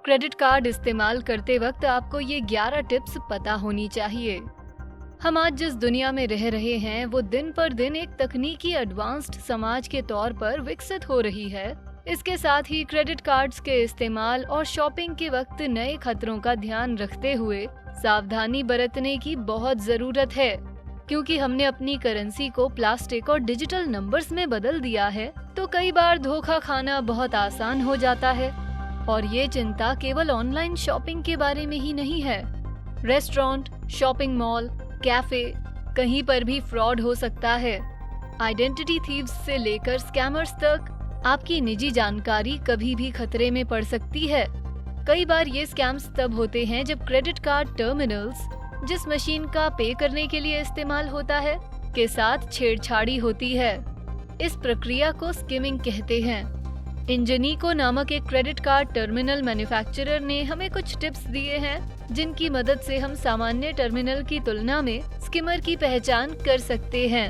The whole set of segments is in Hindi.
क्रेडिट कार्ड इस्तेमाल करते वक्त आपको ये 11 टिप्स पता होनी चाहिए। हम आज जिस दुनिया में रह रहे हैं वो दिन पर दिन एक तकनीकी एडवांस्ड समाज के तौर पर विकसित हो रही है। इसके साथ ही क्रेडिट कार्ड्स के इस्तेमाल और शॉपिंग के वक्त नए खतरों का ध्यान रखते हुए सावधानी बरतने की बहुत जरूरत है। क्योंकि हमने अपनी करेंसी को प्लास्टिक और डिजिटल नंबर्स में बदल दिया है, तो कई बार धोखा खाना बहुत आसान हो जाता है। और ये चिंता केवल ऑनलाइन शॉपिंग के बारे में ही नहीं है। रेस्टोरेंट, शॉपिंग मॉल, कैफे, कहीं पर भी फ्रॉड हो सकता है। आइडेंटिटी थीव्स से लेकर स्कैमर्स तक आपकी निजी जानकारी कभी भी खतरे में पड़ सकती है। कई बार ये स्कैम्स तब होते हैं जब क्रेडिट कार्ड टर्मिनल्स, जिस मशीन का पे करने के लिए इस्तेमाल होता है, के साथ छेड़छाड़ी होती है। इस प्रक्रिया को स्किमिंग कहते हैं। इंजनीको नामक एक क्रेडिट कार्ड टर्मिनल मैन्युफैक्चरर ने हमें कुछ टिप्स दिए हैं जिनकी मदद से हम सामान्य टर्मिनल की तुलना में स्किमर की पहचान कर सकते हैं।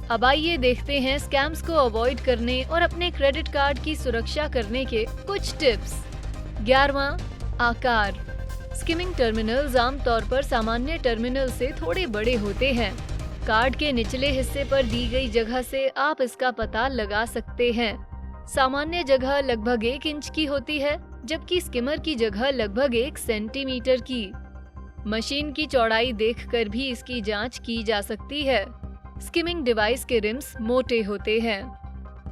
अब आइए देखते हैं स्कैम्स को अवॉइड करने और अपने क्रेडिट कार्ड की सुरक्षा करने के कुछ टिप्स। 11वां, आकार। स्किमिंग टर्मिनल्स आमतौर पर सामान्य टर्मिनल से थोड़े बड़े होते हैं। कार्ड के निचले हिस्से पर दी गई जगह से आप इसका पता लगा सकते हैं। सामान्य जगह लगभग 1 इंच की होती है, जबकि स्किमर की जगह लगभग 1 सेंटीमीटर की। मशीन की चौड़ाई देखकर भी इसकी जांच की जा सकती है। स्किमिंग डिवाइस के रिम्स मोटे होते हैं।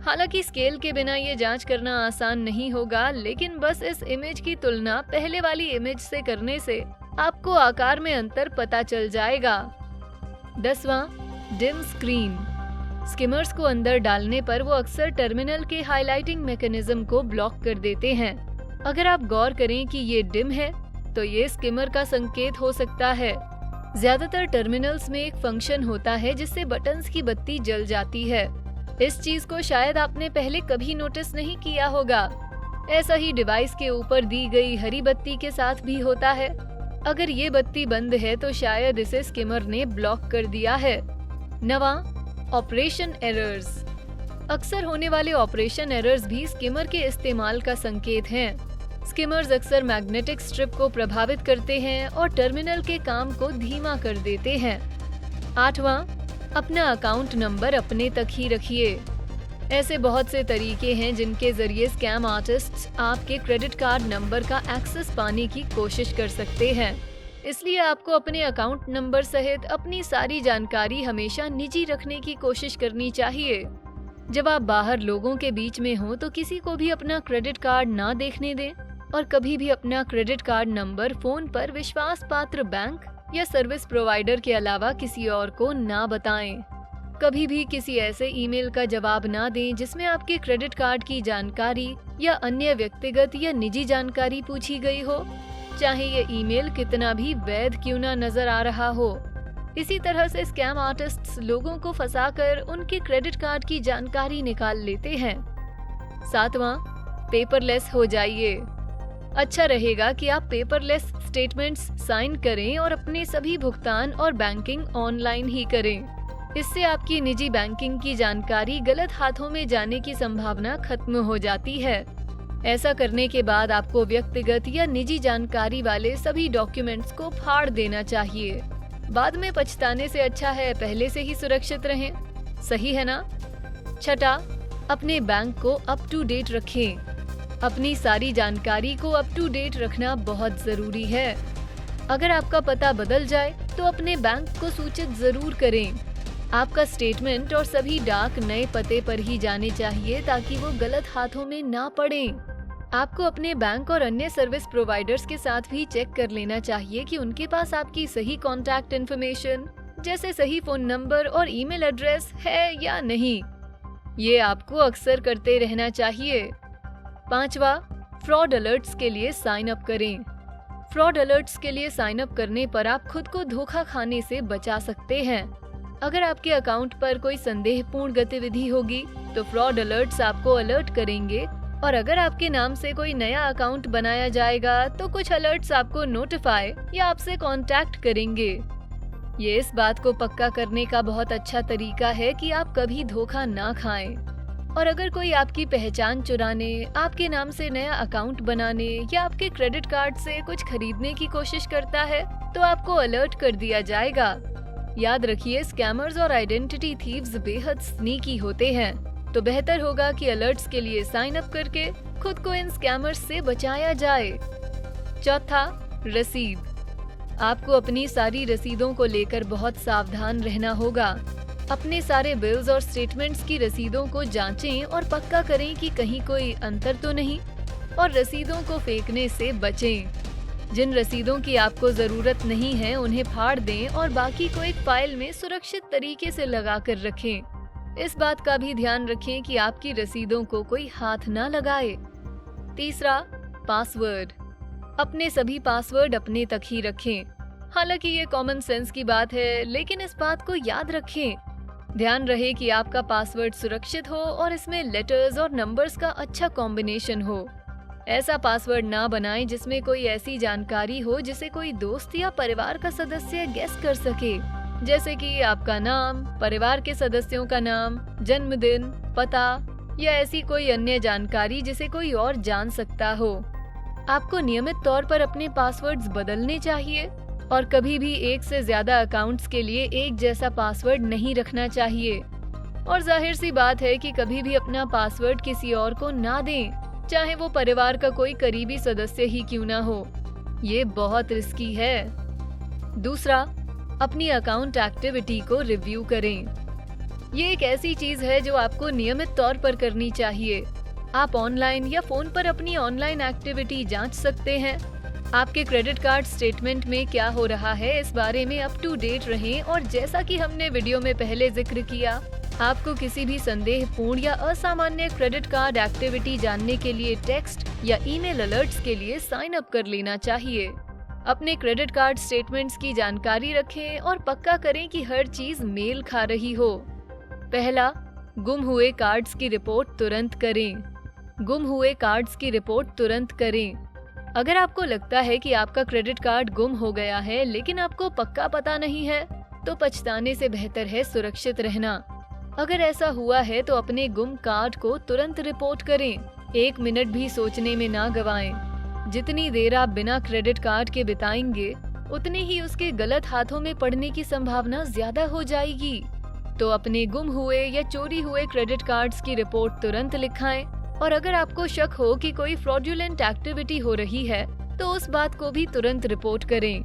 हालांकि स्केल के बिना ये जांच करना आसान नहीं होगा, लेकिन बस इस इमेज की तुलना पहले वाली इमेज से करने से आपको आकार में अंतर पता चल जाएगा। 10वां, डिम स्क्रीन। स्किमर्स को अंदर डालने पर वो अक्सर टर्मिनल के हाइलाइटिंग मैकेनिज्म को ब्लॉक कर देते हैं। अगर आप गौर करें कि ये डिम है, तो ये स्किमर का संकेत हो सकता है। ज्यादातर टर्मिनल्स में एक फंक्शन होता है जिससे बटन्स की बत्ती जल जाती है। इस चीज को शायद आपने पहले कभी नोटिस नहीं किया होगा। ऐसा ही डिवाइस के ऊपर दी गई हरी बत्ती के साथ भी होता है। अगर ये बत्ती बंद है तो शायद इसे स्किमर ने ब्लॉक कर दिया है। 9वां, ऑपरेशन एरर्स। अक्सर होने वाले ऑपरेशन एरर्स भी स्किमर के इस्तेमाल का संकेत हैं। स्किमर्स अक्सर मैग्नेटिक स्ट्रिप को प्रभावित करते हैं और टर्मिनल के काम को धीमा कर देते हैं। 8वां, अपना अकाउंट नंबर अपने तक ही रखिए। ऐसे बहुत से तरीके हैं जिनके जरिए स्कैम आर्टिस्ट्स आपके क्रेडिट कार्ड नंबर का एक्सेस पाने की कोशिश कर सकते हैं। इसलिए आपको अपने अकाउंट नंबर सहित अपनी सारी जानकारी हमेशा निजी रखने की कोशिश करनी चाहिए। जब आप बाहर लोगों के बीच में हो तो किसी को भी अपना क्रेडिट कार्ड ना देखने दें और कभी भी अपना क्रेडिट कार्ड नंबर फोन पर विश्वास पात्र बैंक या सर्विस प्रोवाइडर के अलावा किसी और को ना बताएं। कभी भी किसी ऐसे ईमेल का जवाब ना दें जिसमें आपके क्रेडिट कार्ड की जानकारी या अन्य व्यक्तिगत या निजी जानकारी पूछी गई हो, चाहे ये ईमेल कितना भी वैध क्यों ना नजर आ रहा हो। इसी तरह से स्कैम आर्टिस्ट्स लोगों को फंसाकर उनके क्रेडिट कार्ड की जानकारी निकाल लेते हैं। 7वां, पेपरलेस हो जाइए। अच्छा रहेगा कि आप पेपरलेस स्टेटमेंट्स साइन करें और अपने सभी भुगतान और बैंकिंग ऑनलाइन ही करें। इससे आपकी निजी बैंकिंग की जानकारी गलत हाथों में जाने की संभावना खत्म हो जाती है। ऐसा करने के बाद आपको व्यक्तिगत या निजी जानकारी वाले सभी डॉक्यूमेंट्स को फाड़ देना चाहिए। बाद में पछताने से अच्छा है पहले से ही सुरक्षित रहें। सही है ना? 6, अपने बैंक को अप टू डेट रखें। अपनी सारी जानकारी को अप टू डेट रखना बहुत जरूरी है। अगर आपका पता बदल जाए तो अपने बैंक को सूचित जरूर करें। आपका स्टेटमेंट और सभी डाक नए पते पर ही जाने चाहिए ताकि वो गलत हाथों में ना पड़े। आपको अपने बैंक और अन्य सर्विस प्रोवाइडर्स के साथ भी चेक कर लेना चाहिए कि उनके पास आपकी सही कॉन्टैक्ट इन्फॉर्मेशन, जैसे सही फोन नंबर और ईमेल एड्रेस है या नहीं। ये आपको अक्सर करते रहना चाहिए। 5वां, फ्रॉड अलर्ट्स के लिए साइन अप करें। फ्रॉड अलर्ट्स के लिए साइन अप करने पर आप खुद को धोखा खाने से बचा सकते हैं। अगर आपके अकाउंट पर कोई संदेहपूर्ण गतिविधि होगी तो फ्रॉड अलर्ट्स आपको अलर्ट करेंगे, और अगर आपके नाम से कोई नया अकाउंट बनाया जाएगा तो कुछ अलर्ट्स आपको नोटिफाई या आपसे कांटेक्ट करेंगे। ये इस बात को पक्का करने का बहुत अच्छा तरीका है कि आप कभी धोखा ना खाएं। और अगर कोई आपकी पहचान चुराने, आपके नाम से नया अकाउंट बनाने या आपके क्रेडिट कार्ड से कुछ खरीदने की कोशिश करता है तो आपको अलर्ट कर दिया जाएगा। याद रखिए, स्कैमर्स और आइडेंटिटी थीव्स बेहद स्नीकी होते हैं, तो बेहतर होगा कि अलर्ट्स के लिए साइन अप करके खुद को इन स्कैमर्स से बचाया जाए। चौथा, रसीद। आपको अपनी सारी रसीदों को लेकर बहुत सावधान रहना होगा। अपने सारे बिल्स और स्टेटमेंट्स की रसीदों को जांचें और पक्का करें कि कहीं कोई अंतर तो नहीं, और रसीदों को फेंकने से बचें। जिन रसीदों की आपको जरूरत नहीं है उन्हें फाड़ दें और बाकी को एक फाइल में सुरक्षित तरीके से लगा कर रखें। इस बात का भी ध्यान रखें कि आपकी रसीदों को कोई हाथ ना लगाए। तीसरा, पासवर्ड। अपने सभी पासवर्ड अपने तक ही रखें। हालांकि ये कॉमन सेंस की बात है, लेकिन इस बात को याद रखें। ध्यान रहे कि आपका पासवर्ड सुरक्षित हो और इसमें लेटर्स और नंबर्स का अच्छा कॉम्बिनेशन हो। ऐसा पासवर्ड ना बनाएं जिसमें कोई ऐसी जानकारी हो जिसे कोई दोस्त या परिवार का सदस्य गेस कर सके, जैसे कि आपका नाम, परिवार के सदस्यों का नाम, जन्मदिन, पता या ऐसी कोई अन्य जानकारी जिसे कोई और जान सकता हो। आपको नियमित तौर पर अपने पासवर्ड्स बदलने चाहिए और कभी भी एक से ज्यादा अकाउंट्स के लिए एक जैसा पासवर्ड नहीं रखना चाहिए। और जाहिर सी बात है कि कभी भी अपना पासवर्ड किसी और को ना दें, चाहे वो परिवार का कोई करीबी सदस्य ही क्यों ना हो। ये बहुत रिस्की है। दूसरा, अपनी अकाउंट एक्टिविटी को रिव्यू करें। ये एक ऐसी चीज है जो आपको नियमित तौर पर करनी चाहिए। आप ऑनलाइन या फोन पर अपनी ऑनलाइन एक्टिविटी जांच सकते हैं। आपके क्रेडिट कार्ड स्टेटमेंट में क्या हो रहा है इस बारे में अप टू डेट रहें, और जैसा कि हमने वीडियो में पहले जिक्र किया, आपको किसी भी संदेहपूर्ण या असामान्य क्रेडिट कार्ड एक्टिविटी जानने के लिए टेक्स्ट या ईमेल अलर्ट्स के लिए साइन अप कर लेना चाहिए। अपने क्रेडिट कार्ड स्टेटमेंट्स की जानकारी रखें और पक्का करें कि हर चीज मेल खा रही हो। पहला, गुम हुए कार्ड्स की रिपोर्ट तुरंत करें। गुम हुए कार्ड्स की रिपोर्ट तुरंत करें। अगर आपको लगता है कि आपका क्रेडिट कार्ड गुम हो गया है लेकिन आपको पक्का पता नहीं है, तो पछताने से बेहतर है सुरक्षित रहना। अगर ऐसा हुआ है तो अपने गुम कार्ड को तुरंत रिपोर्ट करें। 1 मिनट भी सोचने में ना गवाएं। जितनी देर आप बिना क्रेडिट कार्ड के बिताएंगे, उतनी ही उसके गलत हाथों में पड़ने की संभावना ज्यादा हो जाएगी। तो अपने गुम हुए या चोरी हुए क्रेडिट कार्ड्स की रिपोर्ट तुरंत लिखाएं, और अगर आपको शक हो कि कोई फ्रॉडुलेंट एक्टिविटी हो रही है तो उस बात को भी तुरंत रिपोर्ट करें।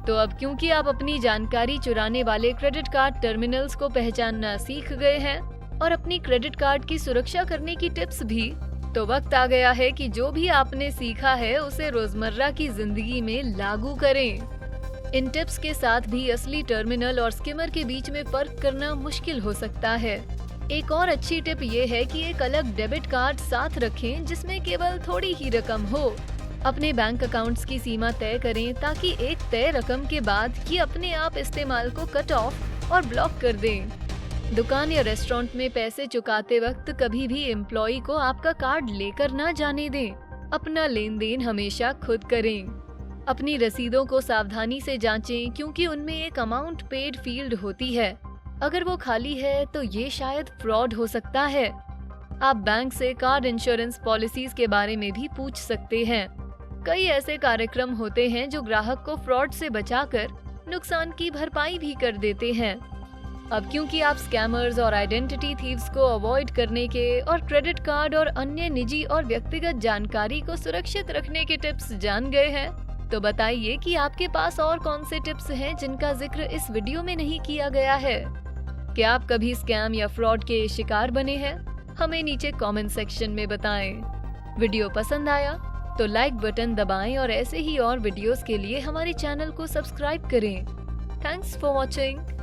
तो अब क्योंकि आप अपनी जानकारी चुराने वाले क्रेडिट कार्ड टर्मिनल्स को पहचानना सीख गए हैं और अपनी क्रेडिट कार्ड की सुरक्षा करने की टिप्स भी, तो वक्त आ गया है कि जो भी आपने सीखा है उसे रोजमर्रा की जिंदगी में लागू करें। इन टिप्स के साथ भी असली टर्मिनल और स्किमर के बीच में फर्क करना मुश्किल हो सकता है। एक और अच्छी टिप ये है कि एक अलग डेबिट कार्ड साथ रखें जिसमें केवल थोड़ी ही रकम हो। अपने बैंक अकाउंट्स की सीमा तय करें ताकि एक तय रकम के बाद ये अपने आप इस्तेमाल को कट ऑफ और ब्लॉक कर दें। दुकान या रेस्टोरेंट में पैसे चुकाते वक्त कभी भी एम्प्लॉई को आपका कार्ड लेकर ना जाने दें। अपना लेन देन हमेशा खुद करें। अपनी रसीदों को सावधानी से जांचें क्योंकि उनमें एक अमाउंट पेड फील्ड होती है। अगर वो खाली है तो ये शायद फ्रॉड हो सकता है। आप बैंक से कार्ड इंश्योरेंस पॉलिसीज के बारे में भी पूछ सकते हैं। कई ऐसे कार्यक्रम होते हैं जो ग्राहक को फ्रॉड से बचाकर नुकसान की भरपाई भी कर देते हैं। अब क्योंकि आप स्कैमर्स और आइडेंटिटी थीव्स को अवॉइड करने के और क्रेडिट कार्ड और अन्य निजी और व्यक्तिगत जानकारी को सुरक्षित रखने के टिप्स जान गए हैं, तो बताइए कि आपके पास और कौन से टिप्स हैं जिनका जिक्र इस वीडियो में नहीं किया गया है। क्या आप कभी स्कैम या फ्रॉड के शिकार बने हैं? हमें नीचे कमेंट सेक्शन में बताएं। वीडियो पसंद आया तो लाइक बटन दबाएं और ऐसे ही और वीडियोस के लिए हमारे चैनल को सब्सक्राइब करें। Thanks for watching.